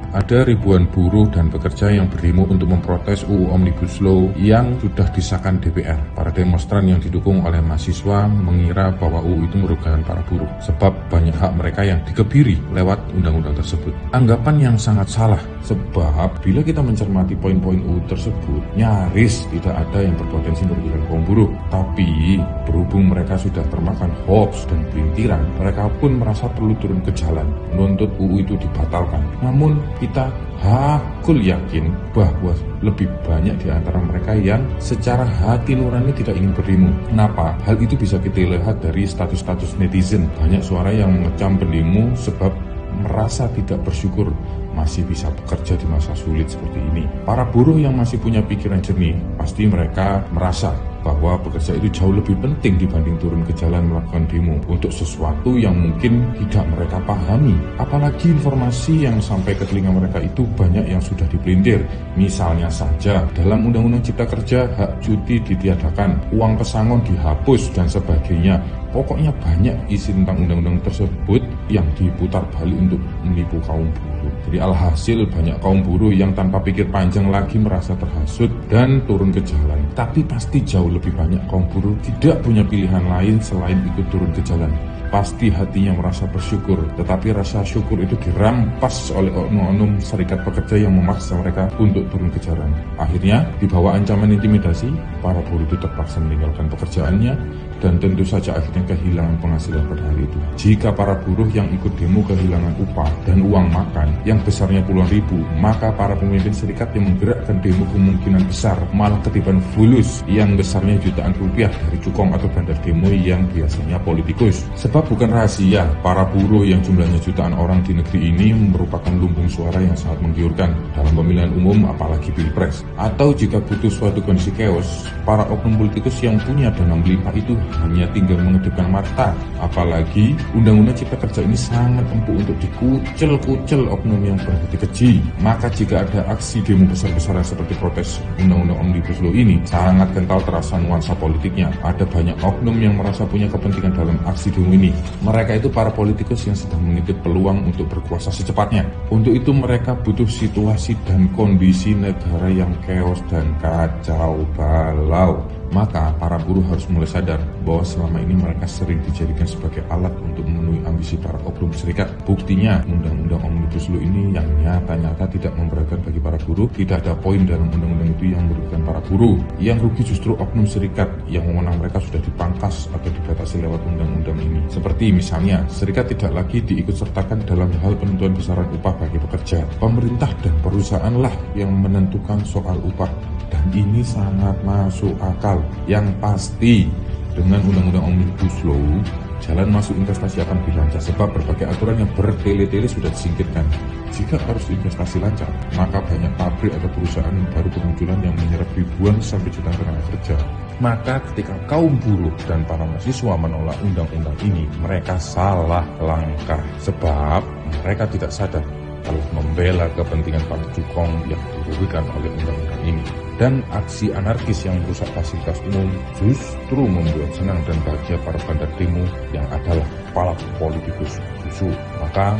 Ada ribuan buruh dan pekerja yang berdemo untuk memprotes UU Omnibus Law yang sudah disahkan DPR. Para demonstran yang didukung oleh mahasiswa mengira bahwa UU itu merugikan para buruh, sebab banyak hak mereka yang dikebiri lewat undang-undang tersebut. Anggapan yang sangat salah, sebab bila kita mencermati poin-poin UU tersebut, nyaris tidak ada yang berpotensi merugikan kaum buruh. Tapi berhubung mereka sudah termakan hoax dan pelintiran, mereka pun merasa perlu turun ke jalan menuntut UU itu dibatalkan. Namun kita hakul yakin bahwa lebih banyak di antara mereka yang secara hati nurani tidak ingin berdemo. Kenapa? Hal itu bisa kita lihat dari status-status netizen. Banyak suara yang mengecam pendemo sebab merasa tidak bersyukur masih bisa bekerja di masa sulit seperti ini. Para buruh yang masih punya pikiran jernih, pasti mereka merasa bahwa bekerja itu jauh lebih penting dibanding turun ke jalan melakukan demo untuk sesuatu yang mungkin tidak mereka pahami. Apalagi informasi yang sampai ke telinga mereka itu banyak yang sudah dipelintir. Misalnya saja, dalam Undang-Undang Cipta Kerja, hak cuti ditiadakan, uang pesangon dihapus, dan sebagainya. Pokoknya banyak isi tentang undang-undang tersebut yang diputar balik untuk menipu kaum buruh. Jadi alhasil banyak kaum buruh yang tanpa pikir panjang lagi merasa terhasut dan turun ke jalan. Tapi pasti jauh lebih banyak kaum buruh tidak punya pilihan lain selain ikut turun ke jalan. Pasti hatinya merasa bersyukur, tetapi rasa syukur itu dirampas oleh oknum-oknum serikat pekerja yang memaksa mereka untuk turun ke jalan. Akhirnya, di bawah ancaman intimidasi, para buruh itu terpaksa meninggalkan pekerjaannya dan tentu saja akhirnya kehilangan penghasilan pada hari itu. Jika para buruh yang ikut demo kehilangan upah dan uang makan yang besarnya puluhan ribu, maka para pemimpin serikat yang menggerakkan demo kemungkinan besar malah ketiban fulus yang besarnya jutaan rupiah dari cukong atau bandar demo yang biasanya politikus. Sebab bukan rahasia, para buruh yang jumlahnya jutaan orang di negeri ini merupakan lumbung suara yang sangat menggiurkan dalam pemilihan umum apalagi pilpres. Atau jika butuh suatu kondisi chaos, para oknum politikus yang punya dana melimpah itu hanya tinggal mengedipkan mata. Apalagi Undang-Undang Cipta Kerja ini sangat empuk untuk dikucel-kucel oknum yang berhati keji. Maka jika ada aksi demo besar-besaran seperti protes Undang-Undang Omnibus Law ini, sangat kental terasa nuansa politiknya. Ada banyak oknum yang merasa punya kepentingan dalam aksi demo ini. Mereka itu para politikus yang sedang mengintip peluang untuk berkuasa secepatnya. Untuk itu mereka butuh situasi dan kondisi negara yang chaos dan kacau balau. Maka para buruh harus mulai sadar bahwa selama ini mereka sering dijadikan sebagai alat untuk memenuhi ambisi para oknum serikat. Buktinya, Undang-Undang Omnibus Law ini yang nyata-nyata tidak memberatkan bagi para buruh. Tidak ada poin dalam undang-undang itu yang merugikan para buruh. Yang rugi justru oknum serikat yang wewenang mereka sudah dipangkas atau dibatasi lewat undang-undang ini. Seperti misalnya, serikat tidak lagi diikutsertakan dalam hal penentuan besaran upah bagi pekerja. Pemerintah dan perusahaan lah yang menentukan soal upah. Dan ini sangat masuk akal. Yang pasti, dengan Undang-Undang Omnibus Law, jalan masuk investasi akan lebih lancar sebab berbagai aturan yang bertele-tele sudah disingkirkan. Jika arus investasi lancar, maka banyak pabrik atau perusahaan baru bermunculan yang menyerap ribuan sampai jutaan tenaga kerja. Maka ketika kaum buruh dan para mahasiswa menolak undang-undang ini, mereka salah langkah sebab mereka tidak sadar kalau membela kepentingan para cukong yang dirugikan oleh undang-undang ini. Dan aksi anarkis yang merusak fasilitas umum justru membuat senang dan bahagia para bandar demo yang adalah kepala politikus busuk. Maka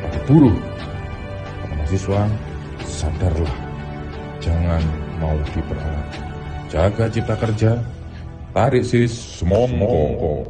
para buruh, para mahasiswa, sadarlah, jangan mau diperalat. Jaga cipta kerja, tarik sis, semongko.